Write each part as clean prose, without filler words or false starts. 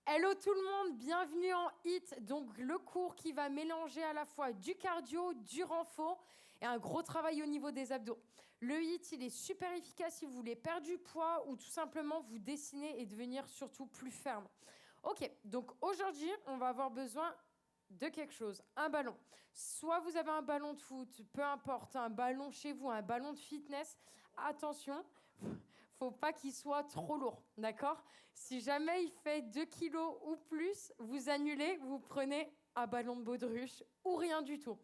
Hello tout le monde, bienvenue en HIIT, donc le cours qui va mélanger à la fois du cardio, du renfort et un gros travail au niveau des abdos. Le HIIT, il est super efficace si vous voulez perdre du poids ou tout simplement vous dessiner et devenir surtout plus ferme. Ok, donc aujourd'hui, on va avoir besoin de quelque chose, un ballon. Soit vous avez un ballon de foot, peu importe, un ballon chez vous, un ballon de fitness, attention, faut pas qu'il soit trop lourd, d'accord ? Si jamais il fait 2 kilos ou plus, vous annulez, vous prenez un ballon de baudruche ou rien du tout.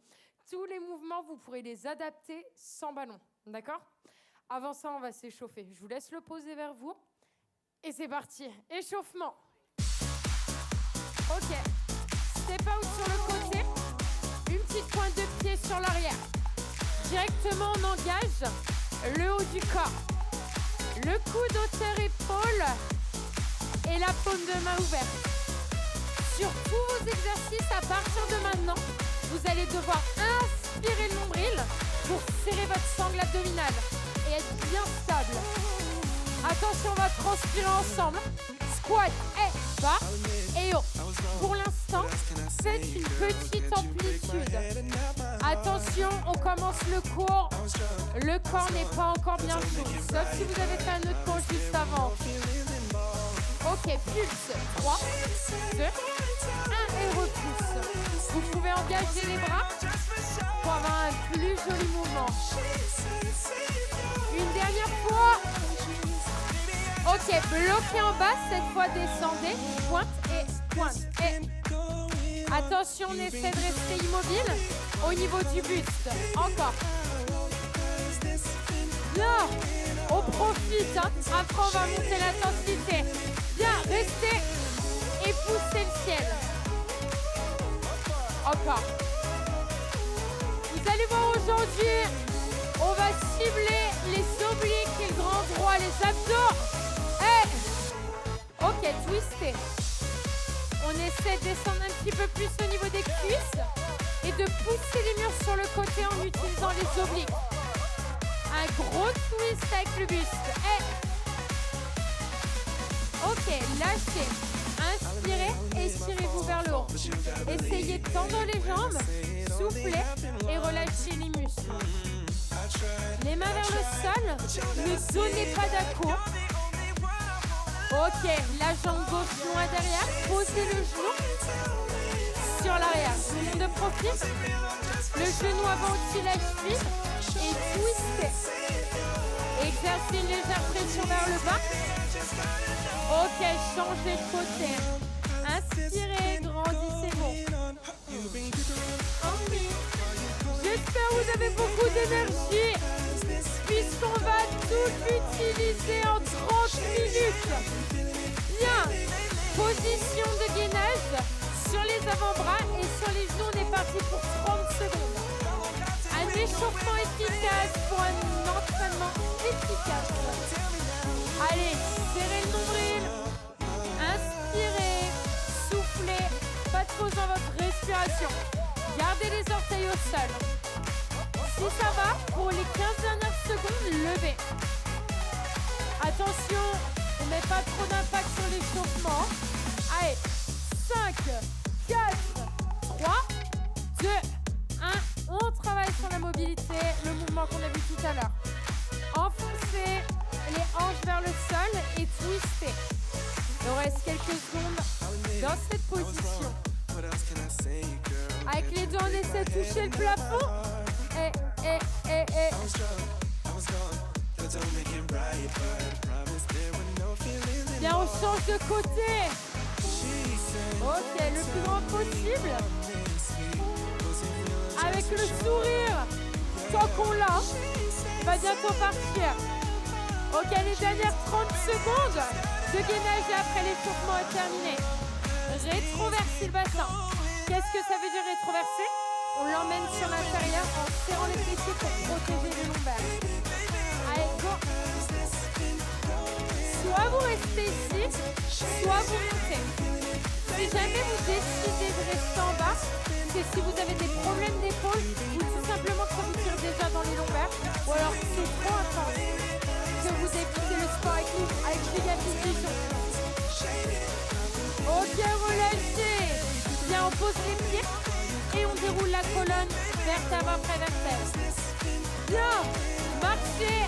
Tous les mouvements, vous pourrez les adapter sans ballon, d'accord ? Avant ça, on va s'échauffer. Je vous laisse le poser vers vous. Et c'est parti, échauffement. Ok, step out sur le côté, une petite pointe de pied sur l'arrière. Directement, on engage le haut du corps. Le coude hauteur-épaule et la paume de main ouverte. Sur tous vos exercices, à partir de maintenant, vous allez devoir inspirer le nombril pour serrer votre sangle abdominale et être bien stable. Attention, on va transpirer ensemble. Squat et bas et haut. Pour l'instant, faites une petite amplitude. Attention, on commence le cours. Le corps n'est pas encore bien chaud, sauf si vous avez fait un autre cours juste avant. Ok, pulse. 3, 2, 1 et repousse. Vous pouvez engager les bras pour avoir un plus joli mouvement. Une dernière fois. Ok, bloquez en bas, cette fois descendez, pointe et pointe. Et attention, on essaie de rester immobile au niveau du buste. Encore. Bien, on profite, hein. Après on va monter l'intensité. Bien, restez et poussez le ciel. Encore. Vous allez voir aujourd'hui, on va cibler les obliques et le grand droit, les abdos. Ok, twistez. On essaie de descendre un petit peu plus au niveau des cuisses et de pousser les murs sur le côté en utilisant les obliques. Un gros twist avec le buste. Ok, lâchez. Inspirez, étirez-vous vers le haut. Essayez de tendre les jambes, soufflez et relâchez les muscles. Les mains vers le sol, ne donnez pas d'à-coups. Ok, la jambe gauche loin derrière, posez le genou sur l'arrière. Tout le monde profite. Le genou avant au-dessus la cheville et twistez. Exercez une légère pression vers le bas. Ok, changez de côté. Inspirez, grandissez-vous. J'espère que vous avez beaucoup d'énergie, puisqu'on va tout utiliser en 30 minutes. Bien, position de gainage sur les avant-bras et sur les genoux. On est parti pour 30 secondes. Un échauffement efficace pour un entraînement efficace. Allez, serrez le nombril. Inspirez, soufflez. Pas de pause dans votre respiration. Gardez les orteils au sol. Si ça va, pour les 15 dernières secondes, levez. Attention, on ne met pas trop d'impact sur l'échauffement. Allez, 5, 4, 3, 2, 1. On travaille sur la mobilité, le mouvement qu'on a vu tout à l'heure. Enfoncez les hanches vers le sol et twistez. Il reste quelques secondes dans cette position. Avec les doigts, on essaie de toucher le plafond. Bien, on change de côté. Ok, le plus grand possible. Avec le sourire. Tant qu'on l'a, il va bientôt partir. Ok, les dernières 30 secondes de gainage et après l'échauffement est terminé. Rétroverser le bassin. Qu'est-ce que ça veut dire rétroverser ? On l'emmène sur l'intérieur en serrant les fessiers pour protéger les lombaires. Allez, go. Soit vous restez ici, soit vous montez. Si jamais vous décidez de rester en bas, c'est si vous avez des problèmes d'épaule ou tout simplement que ça vous tire déjà dans les lombaires, ou alors que c'est trop intense, que vous débutez le sport avec nous, avec Giga Vision. Ok, pose les pieds et on déroule la colonne vertèbre après vertèbre. Bien, marchez,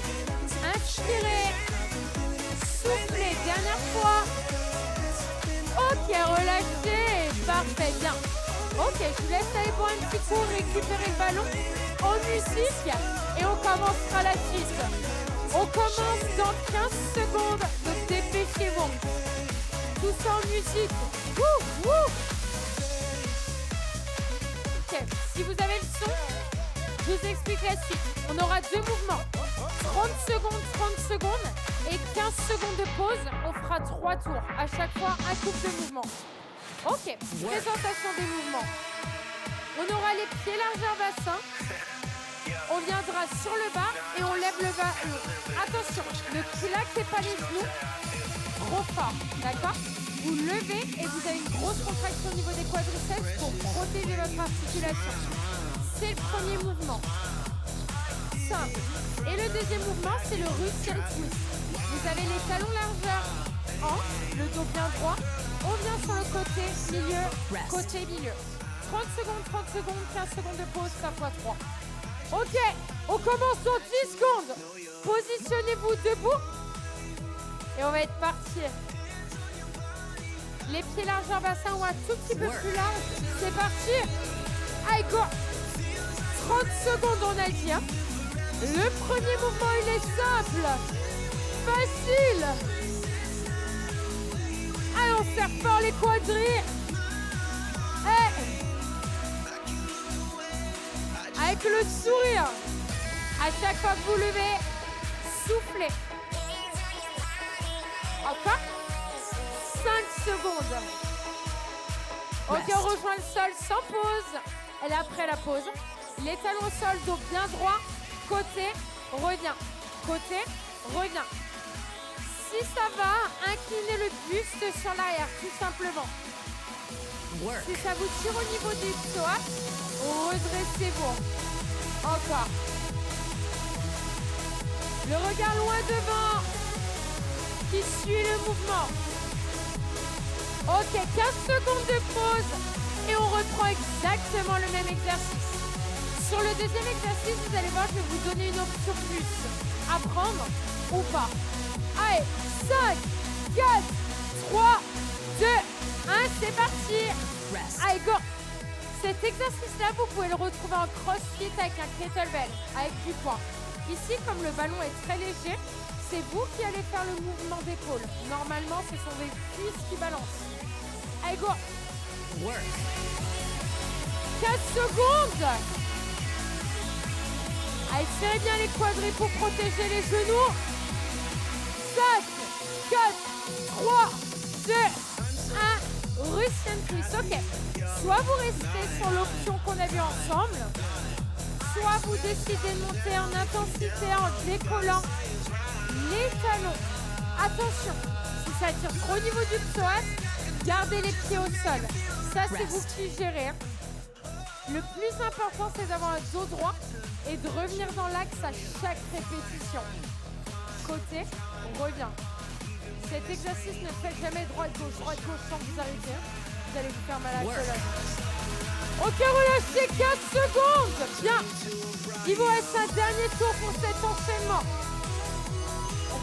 inspirez, soufflez, dernière fois. Ok, relâchez, parfait, bien. Ok, je vous laisse aller pour un petit coup, récupérer le ballon en musique et on commencera la suite. On commence dans 15 secondes, donc dépêchez-vous. Tout ça en musique. Wouh, wouh. Ok, si vous avez le son, je vous explique la suite. On aura 2 mouvements. 30 secondes et 15 secondes de pause. On fera 3 tours. À chaque fois, un couple de mouvements. Ok, présentation des mouvements. On aura les pieds largeur bassin. On viendra sur le bas et on lève le bas. Attention, ne claquez pas les genoux trop fort, d'accord? Vous levez et vous avez une grosse contraction au niveau des quadriceps pour protéger votre articulation. C'est le premier mouvement. Simple. Et le deuxième mouvement, c'est le Russian twist. Vous avez les talons largeur hanche, le dos bien droit. On vient sur le côté, milieu. 30 secondes, 15 secondes de pause, ça fois 3. Ok, on commence dans 10 secondes. Positionnez-vous debout. Et on va être parti. Les pieds largeur bassin ou un tout petit peu plus large. C'est parti. Allez, go. 30 secondes, on a dit. Hein. Le premier mouvement, il est simple. Facile. Allez, on serre fort les quadris. Avec le sourire. À chaque fois que vous levez, soufflez. Encore 5 secondes. Ok, on rejoint le sol sans pause. Et après la pause, les talons au sol, dos bien droit. Côté, revient. Côté, revient. Si ça va, inclinez le buste sur l'arrière, tout simplement. Si ça vous tire au niveau du psoas, redressez-vous. Encore. Le regard loin devant, qui suit le mouvement. Ok, 15 secondes de pause et on reprend exactement le même exercice. Sur le deuxième exercice, vous allez voir, je vais vous donner une option plus. À prendre ou pas. Allez, 5, 4, 3, 2, 1, c'est parti. Allez, go. Cet exercice-là, vous pouvez le retrouver en crossfit avec un kettlebell, avec du poids. Ici, comme le ballon est très léger, c'est vous qui allez faire le mouvement d'épaule. Normalement, ce sont des cuisses qui balancent. Allez, go. 4 secondes. Allez, serrez bien les quadris pour protéger les genoux. 5, 4, 3, 2, 1. Russian twist. Ok. Soit vous restez sur l'option qu'on a vue ensemble, soit vous décidez de monter en intensité en décollant les talons. Attention, si ça tire trop au niveau du psoas, gardez les pieds au sol. Ça, c'est vous qui gérez. Le plus important, c'est d'avoir un dos droit et de revenir dans l'axe à chaque répétition. Côté, on revient. Cet exercice ne fait jamais droite-gauche sans vous arrêter. Vous allez vous faire mal à la colonne. Ok, relâchez 15 secondes. Bien. Il vous reste un dernier tour pour cet enchaînement.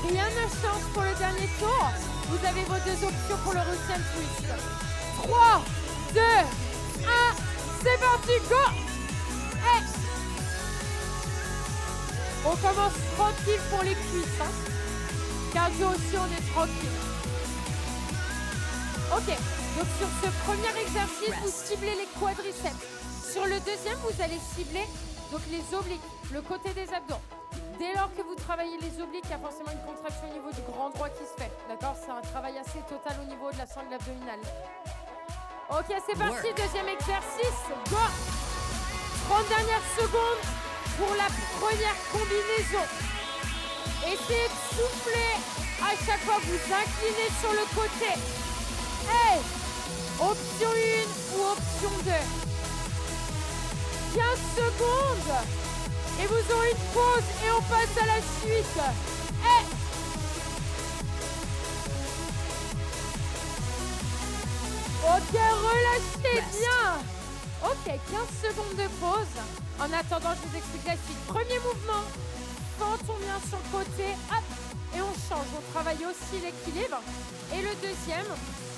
Rien ne change pour le dernier tour. Vous avez vos 2 options pour le Russian twist. 3, 2, 1. C'est parti, go. Hey. On commence tranquille pour les cuisses. Hein. Cardio aussi, on est tranquille. Ok, donc sur ce premier exercice, vous ciblez les quadriceps. Sur le deuxième, vous allez cibler donc les obliques, le côté des abdos. Dès lors que vous travaillez les obliques, il y a forcément une contraction au niveau du grand droit qui se fait. D'accord? C'est un travail assez total au niveau de la sangle abdominale. Ok, c'est parti, deuxième exercice. Go! 30 dernières secondes pour la première combinaison. Essayez de souffler à chaque fois que vous inclinez sur le côté. Hey! Option 1 ou option 2. 15 secondes. Et vous aurez une pause et on passe à la suite. Hey! Ok, relâchez bien. Ok, 15 secondes de pause. En attendant, je vous explique la suite. Premier mouvement, fente, on vient sur le côté, hop, et on change. On travaille aussi l'équilibre. Et le deuxième,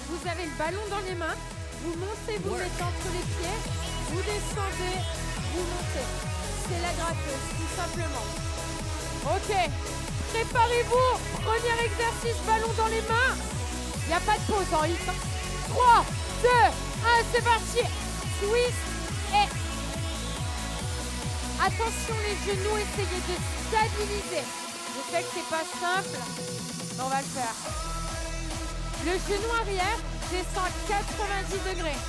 vous avez le ballon dans les mains, vous montez, vous mettez entre les pieds, vous descendez, vous montez. C'est la gratteuse, tout simplement. Ok, préparez-vous. Premier exercice, ballon dans les mains. Il n'y a pas de pause en hit. 3, 2, 1, c'est parti. Twist et... Attention les genoux, essayez de stabiliser. Je sais que c'est pas simple, mais on va le faire. Le genou arrière descend à 90 degrés.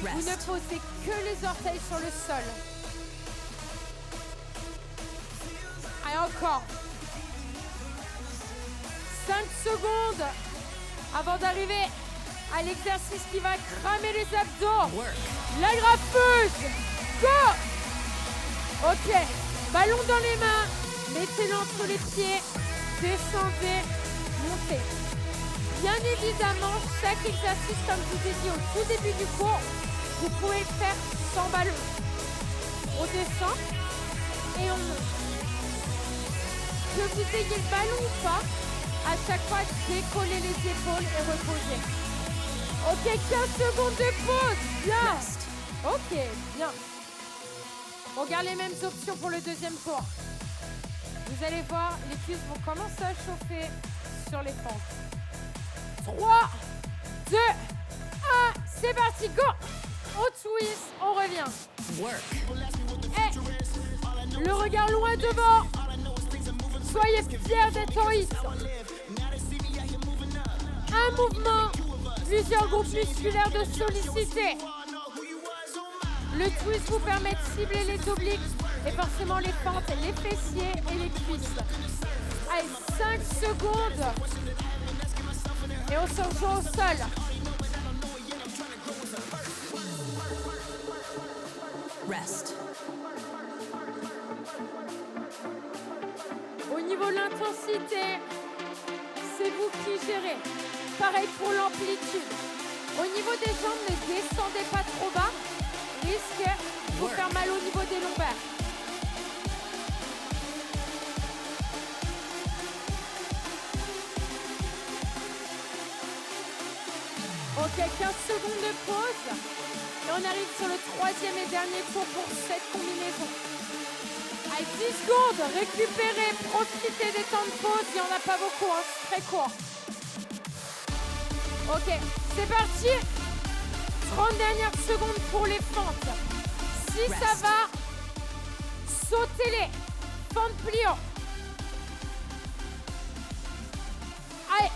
Vous ne posez que les orteils sur le sol. Allez, encore. 5 secondes avant d'arriver à l'exercice qui va cramer les abdos. La graffeuse. Go! Ok. Ballon dans les mains. Mettez-le entre les pieds. Descendez. Montez. Bien évidemment, chaque exercice, comme je vous ai dit au tout début du cours, vous pouvez le faire sans ballon. On descend et on monte. Que vous ayez le ballon ou pas, à chaque fois, décollez les épaules et reposez. Ok, 15 secondes de pause. Bien. Ok, bien. On garde les mêmes options pour le deuxième tour. Vous allez voir, les cuisses vont commencer à chauffer sur les fentes. 3, 2, 1, c'est parti, go! On twist, on revient. Et le regard loin devant. Soyez fiers d'être en hit. Un mouvement, plusieurs groupes musculaires de solliciter. Le twist vous permet de cibler les obliques et forcément les fentes, les fessiers et les cuisses. Allez, 5 secondes. Et on se rejoint au sol. Rest. Au niveau de l'intensité, c'est vous qui gérez. Pareil pour l'amplitude. Au niveau des jambes, ne descendez pas trop bas. Risque de vous faire mal au niveau des lombaires. Ok, 15 secondes de pause. Et on arrive sur le troisième et dernier tour pour cette combinaison. Allez, 10 secondes, récupérez, profitez des temps de pause. Il n'y en a pas beaucoup, hein, c'est très court. Ok, c'est parti. 30 dernières secondes pour les fentes. Si ça va, sautez-les. Fente pliant. Allez,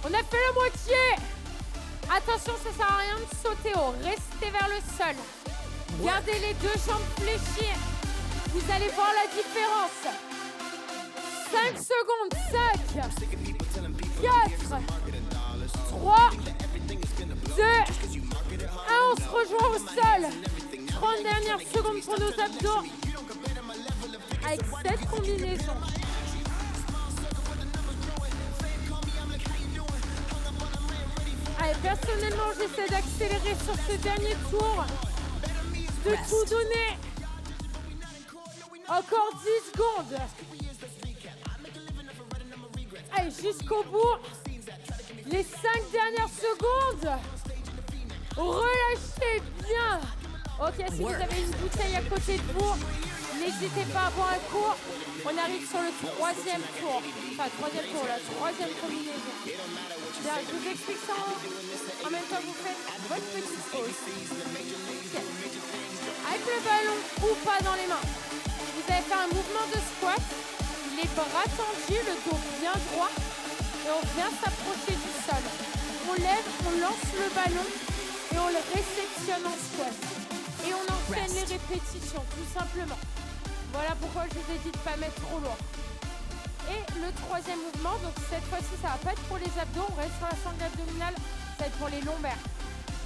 on a fait la moitié. Attention, ça sert à rien de sauter haut. Restez vers le sol. Gardez les deux jambes fléchies. Vous allez voir la différence. 5 secondes. 5, 4, 3, 2, 1. On se rejoint au sol. 30 dernières secondes pour nos abdos. Avec cette combinaison. Allez, personnellement, j'essaie d'accélérer sur ce dernier tour, de tout donner. Encore 10 secondes. Allez, jusqu'au bout. Les 5 dernières secondes. Relâchez bien. Ok, si vous avez une bouteille à côté de vous, n'hésitez pas à boire un coup. On arrive sur le troisième tour. Enfin, la troisième combinaison. Bien, je vous explique ça en même temps que vous faites votre petite pause. Okay. Avec le ballon ou pas dans les mains, vous allez faire un mouvement de squat. Les bras tendus, le dos bien droit. Et on vient s'approcher du sol. On lève, on lance le ballon et on le réceptionne en squat. Et on enchaîne les répétitions, tout simplement. Voilà pourquoi je vous ai dit de ne pas mettre trop lourd. Et le troisième mouvement, donc cette fois-ci, ça ne va pas être pour les abdos, on reste sur la sangle abdominale, ça va être pour les lombaires.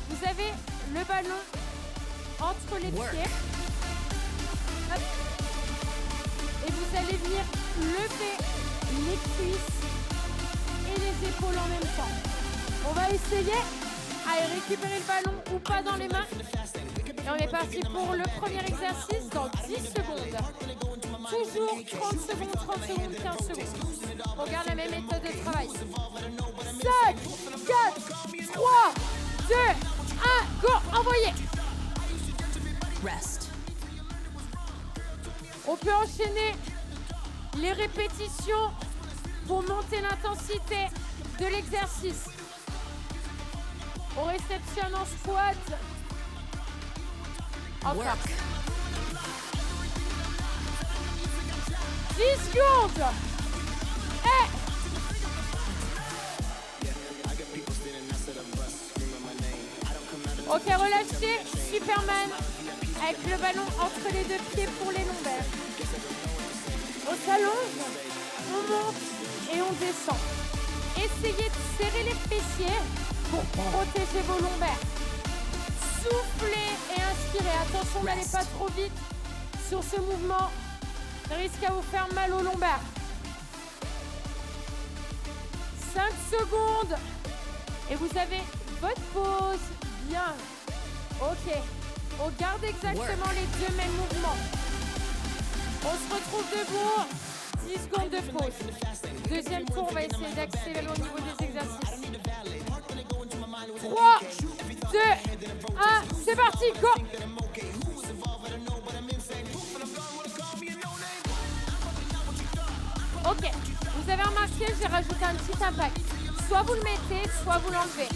Vous avez le ballon entre les pieds. Hop. Et vous allez venir lever les cuisses et les épaules en même temps. On va essayer. Allez, récupérer le ballon ou pas dans les mains. Et on est parti pour le premier exercice dans 10 secondes. Toujours 30 secondes, 30 secondes, 15 secondes. On garde la même méthode de travail. 5, 4, 3, 2, 1, go, envoyez. Rest. On peut enchaîner les répétitions pour monter l'intensité de l'exercice. On réceptionne en squat. Encore. Work. 10 secondes. Et ok, relâchez. Superman avec le ballon entre les deux pieds pour les lombaires. On s'allonge, on monte et on descend. Essayez de serrer les fessiers pour protéger vos lombaires. Soufflez et inspirez. Attention, n'allez pas trop vite sur ce mouvement. Ça risque à vous faire mal aux lombaires. 5 secondes. Et vous avez votre pause. Bien. Ok. On garde exactement les deux mêmes mouvements. On se retrouve debout. 10 secondes de pause. Deuxième tour, on va essayer d'accélérer au niveau des exercices. 3, 2, 1, c'est parti, go! Ok, vous avez remarqué, j'ai rajouté un petit impact. Soit vous le mettez, soit vous l'enlevez.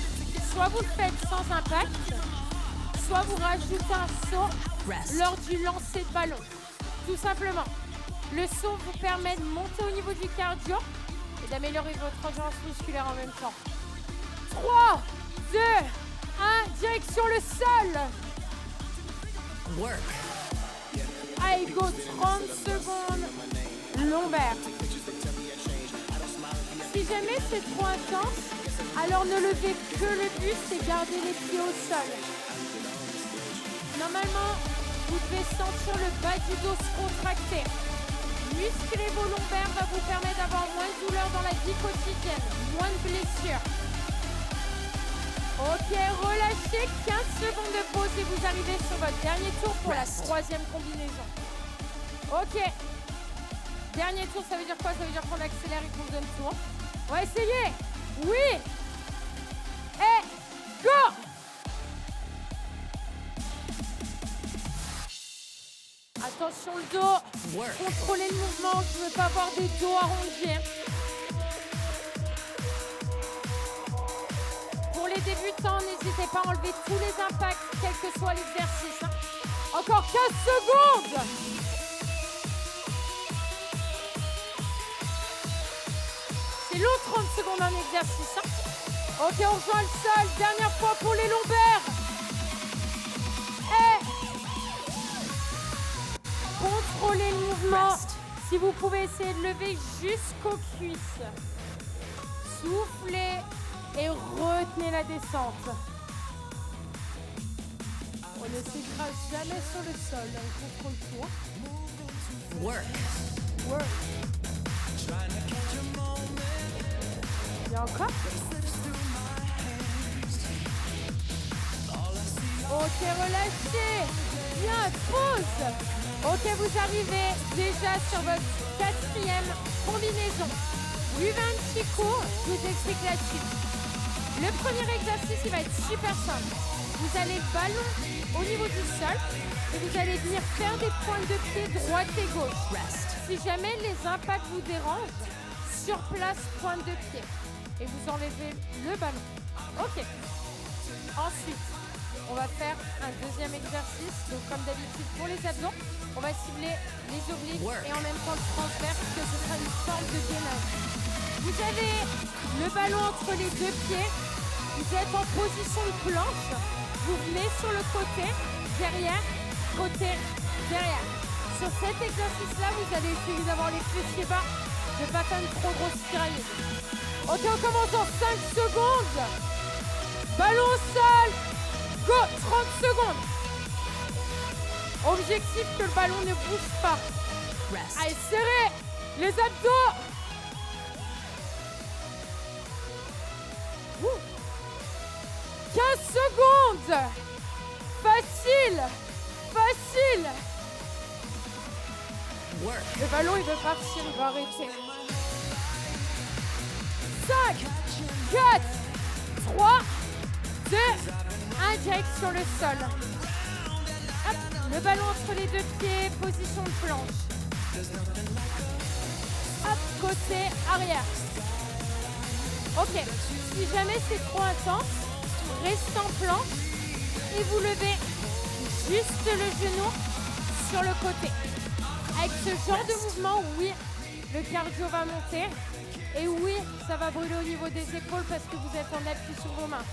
Soit vous le faites sans impact, soit vous rajoutez un saut lors du lancer de ballon. Tout simplement. Le saut vous permet de monter au niveau du cardio et d'améliorer votre endurance musculaire en même temps. 3, 2, 1, direction le sol. Work. Allez, go, 30 secondes. Lombaire. Si jamais c'est trop intense, alors ne levez que le but, c'est garder les pieds au sol. Normalement, vous devez sentir le bas du dos se contracter. Muscler vos lombaires va vous permettre d'avoir moins de douleur dans la vie quotidienne, moins de blessures. Ok, relâchez, 15 secondes de pause et vous arrivez sur votre dernier tour pour la troisième combinaison. Ok. Dernier tour, ça veut dire quoi? Ça veut dire qu'on accélère et qu'on donne tour. On va essayer. Oui. Et go. Attention le dos. Contrôlez le mouvement. Je ne veux pas avoir des dos arrondis. Pour les débutants, n'hésitez pas à enlever tous les impacts, quel que soit l'exercice. Encore 15 secondes. C'est long, 30 secondes en exercice. Ok, on rejoint le sol. Dernière fois pour les lombaires. Et contrôlez le mouvement. Si vous pouvez essayer de lever jusqu'aux cuisses. Soufflez et retenez la descente. On ne s'écrase jamais sur le sol. On contrôle tout. Work. Work. Il y a encore. Ok, relâchez. Bien, pause. Ok, vous arrivez déjà sur votre quatrième combinaison. Buvez un petit coup, je vous explique la suite. Le premier exercice, il va être super simple. Vous allez ballon au niveau du sol et vous allez venir faire des pointes de pied droite et gauche. Si jamais les impacts vous dérangent, sur place, pointe de pied. Et vous enlevez le ballon. Ok. Ensuite, on va faire un deuxième exercice. Donc comme d'habitude pour les abdos, on va cibler les obliques et en même temps le transverse, que ce sera une forme de gainage. Vous avez le ballon entre les deux pieds. Vous êtes en position de planche. Vous venez sur le côté, derrière, Sur cet exercice-là, vous allez essayer d'avoir les fessiers bas, de ne pas faire une trop grosse spirale. Ok, on commence en 5 secondes. Ballon au sol. Go, 30 secondes. Objectif que le ballon ne bouge pas. Allez, serrez les abdos. 15 secondes. Facile. Facile. Work. Le ballon, il veut partir, il va arrêter. 5, 4, 3, 2, 1, direct sur le sol. Hop, le ballon entre les deux pieds, position de planche. Hop, côté arrière. Ok, si jamais c'est trop intense, restez en planche et vous levez juste le genou sur le côté. Avec ce genre de mouvement, oui, le cardio va monter. Et oui, ça va brûler au niveau des épaules parce que vous êtes en appui sur vos mains.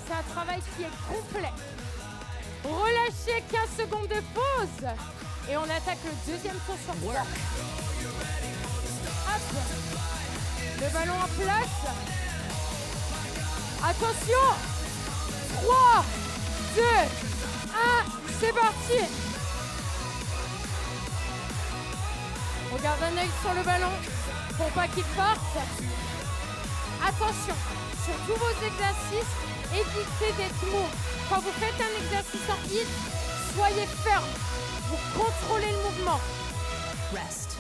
C'est un travail qui est complet. Relâchez 15 secondes de pause. Et on attaque le deuxième tour sur 3. Hop. Le ballon en place. Attention. 3, 2, 1, c'est parti. On garde un œil sur le ballon pour pas qu'il parte. Attention, sur tous vos exercices, évitez d'être mou. Quand vous faites un exercice en hit, soyez ferme. Vous contrôlez le mouvement. Rest.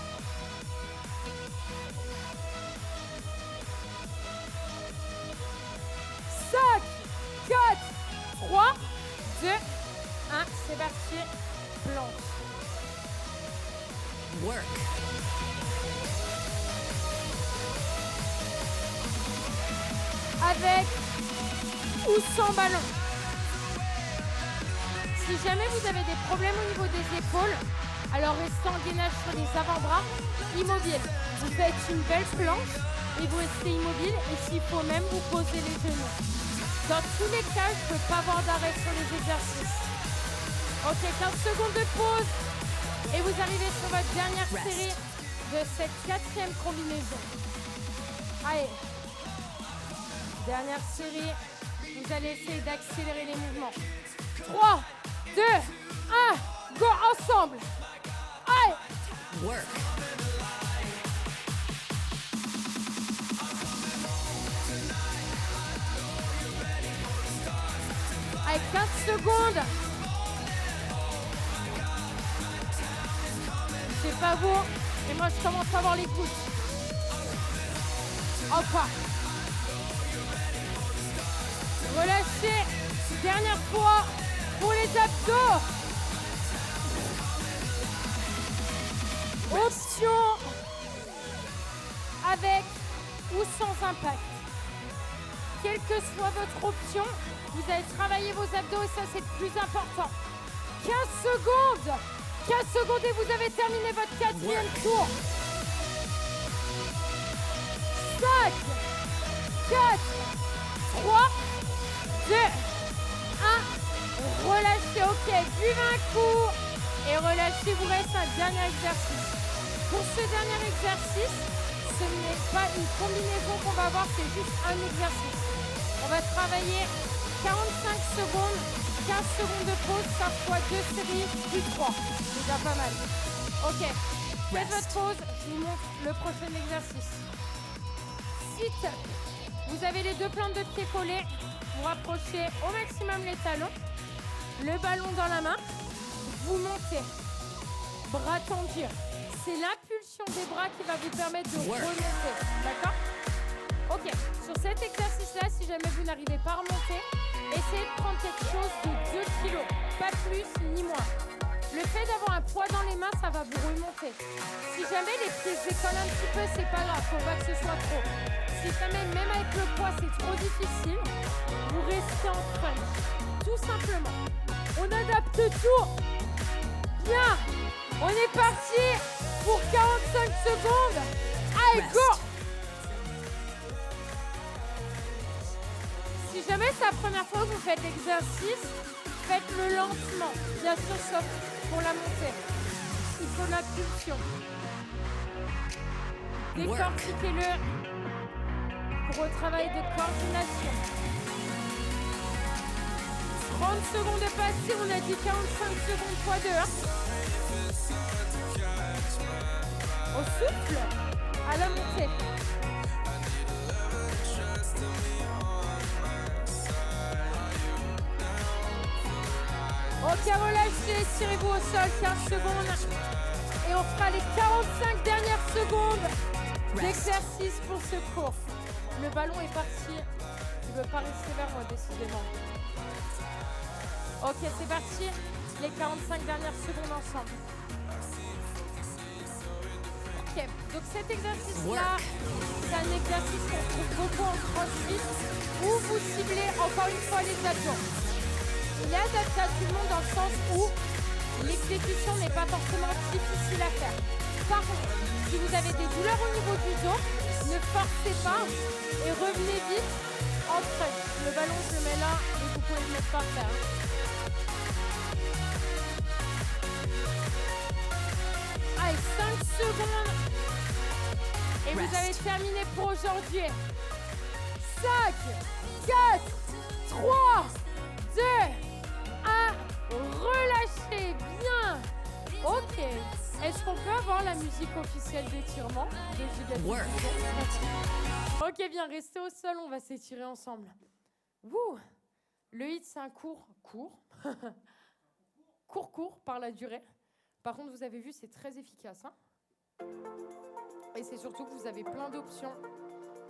Cinq, 4, 3, 2, 1, c'est parti. Planche. Work. Avec ou sans ballon. Si jamais vous avez des problèmes au niveau des épaules, alors restez en gainage sur les avant-bras, immobile. Vous faites une belle planche et vous restez immobile et s'il faut même vous poser les genoux. Dans tous les cas, je ne peux pas avoir d'arrêt sur les exercices. Ok, 15 secondes de pause et vous arrivez sur votre dernière série de cette 4e combinaison. Allez. Dernière série, vous allez essayer d'accélérer les mouvements. 3, 2, 1, go ensemble. Allez. Work. Avec 15 secondes. Je sais pas vous, mais moi je commence à avoir les gouttes. Encore. Relâchez. Dernière fois pour les abdos. Option avec ou sans impact. Quelle que soit votre option, vous allez travailler vos abdos et ça c'est le plus important. 15 secondes. 15 secondes et vous avez terminé votre 4e tour. 5, 4, 3, 2, 1. Relâchez, ok. Buvez un coup et relâchez. Vous reste un dernier exercice. Pour ce dernier exercice, ce n'est pas une combinaison qu'on va voir, c'est juste un exercice. On va travailler 45 secondes, 15 secondes de pause, ça fois 2 séries, puis 3. C'est déjà pas mal. Ok, faites votre pause, je vous montre le prochain exercice. Sit. Vous avez les deux plantes de pied collées, vous rapprochez au maximum les talons, le ballon dans la main, vous montez, bras tendus. C'est l'impulsion des bras qui va vous permettre de remonter, d'accord? Ok, sur cet exercice-là, si jamais vous n'arrivez pas à remonter, essayez de prendre quelque chose de 2 kg, pas plus ni moins. Le fait d'avoir un poids dans les mains, ça va vous remonter. Si jamais les pieds se décollent un petit peu, c'est pas grave, faut pas que ce soit trop. Si jamais même avec le poids c'est trop difficile, vous restez en crunch, tout simplement. On adapte tout. Bien, on est parti pour 45 secondes. Allez, go! Si jamais c'est la première fois que vous faites l'exercice, faites-le lentement, bien sûr, sauf pour la montée. Il faut l'impulsion. Décortiquez-le. Gros travail de coordination. 30 secondes de passé, on a dit 45 secondes fois 2. Au souffle, à la montée. Ok, relâchez, tirez-vous au sol, 15 secondes. Et on fera les 45 dernières secondes d'exercice pour ce cours. Le ballon est parti. Il ne veut pas rester vers moi, décidément. Ok, c'est parti. Les 45 dernières secondes ensemble. Ok, donc cet exercice-là, c'est un exercice qu'on trouve beaucoup en crossfit où vous ciblez encore une fois les abdos. Il est adapté à tout le monde dans le sens où l'exécution n'est pas forcément difficile à faire. Par contre, si vous avez des douleurs au niveau du dos, ne forcez pas et revenez vite en crunch. Le ballon, je le mets là et vous pouvez le mettre par terre. Allez, 5 secondes. Et vous avez terminé pour aujourd'hui. 5, 4, 3, 2, 1. Relâchez bien. Ok. Est-ce qu'on peut avoir la musique officielle d'étirement de Gigafit? Ok, bien, restez au sol, on va s'étirer ensemble. Wouh. Le HIIT, c'est un court par la durée. Par contre, vous avez vu, c'est très efficace. Hein, et c'est surtout que vous avez plein d'options.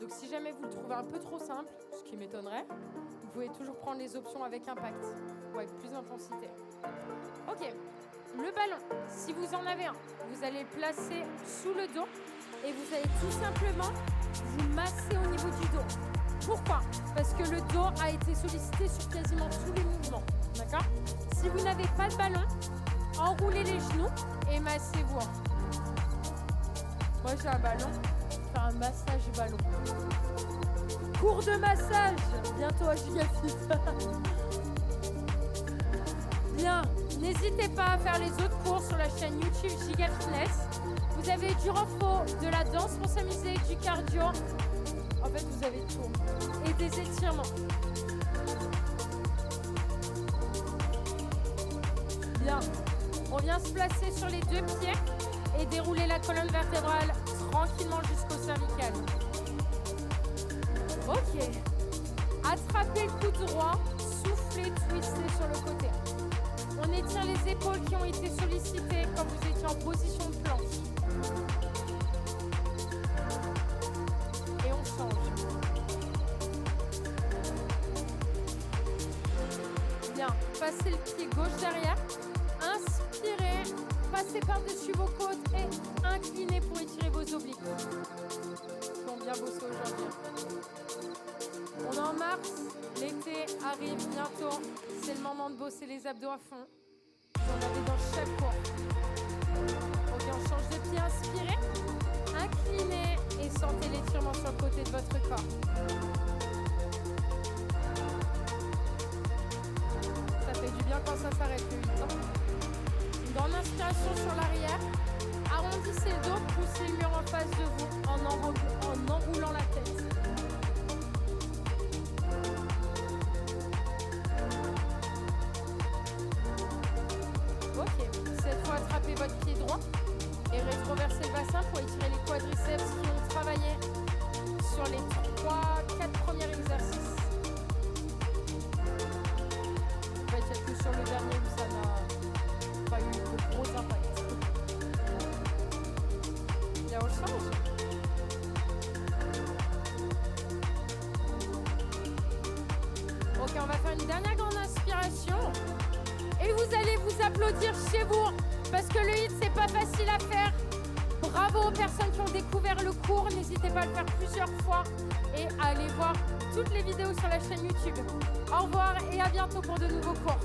Donc si jamais vous le trouvez un peu trop simple, ce qui m'étonnerait, vous pouvez toujours prendre les options avec impact ou avec plus d'intensité. Ok, le ballon, si vous en avez un, vous allez le placer sous le dos et vous allez tout simplement vous masser au niveau du dos. Pourquoi? Parce que le dos a été sollicité sur quasiment tous les mouvements. D'accord? Si vous n'avez pas de ballon, enroulez les genoux et massez-vous. Moi j'ai un ballon, je vais faire un massage ballon. Cours de massage, bientôt à Gigafit. Bien, n'hésitez pas à faire les autres cours sur la chaîne YouTube Gigafitness. Vous avez du renfort, de la danse pour s'amuser, du cardio. En fait, vous avez tout. Et des étirements. Bien. On vient se placer sur les deux pieds et dérouler la colonne vertébrale tranquillement jusqu'au cervical. Ok. Attrapez le coude droit, soufflez, twistez sur le côté. On étire les épaules qui ont été sollicitées quand vous étiez en position de planche. Et on change. Bien. Passez le pied gauche derrière. Inspirez, passez par-dessus vos côtes et inclinez pour étirer vos obliques. Ils ont bien bossé aujourd'hui. On est en mars, l'été arrive bientôt. C'est le moment de bosser les abdos à fond. Vous en avez dans chaque cours. Ok, on change de pied, inspirez, inclinez et sentez l'étirement sur le côté de votre corps. Ça fait du bien quand ça s'arrête le 8 ans. Une grande inspiration sur l'arrière. Arrondissez le dos, poussez le mur en face de vous en enroulant la tête. Ok, cette fois attrapez votre pied droit et rétroversez le bassin pour étirer les quadriceps qui ont travaillé sur les 3-4 premiers exercices. En fait, il y a que sur le dernier où ça n'a pas eu de gros impact. Là, on change. Ok, on va faire une dernière grande inspiration. Et vous allez vous applaudir chez vous parce que le HIIT, c'est pas facile à faire. Bravo aux personnes qui ont découvert le cours. N'hésitez pas à le faire plusieurs fois et à aller voir toutes les vidéos sur la chaîne YouTube. Au revoir et à bientôt pour de nouveaux cours.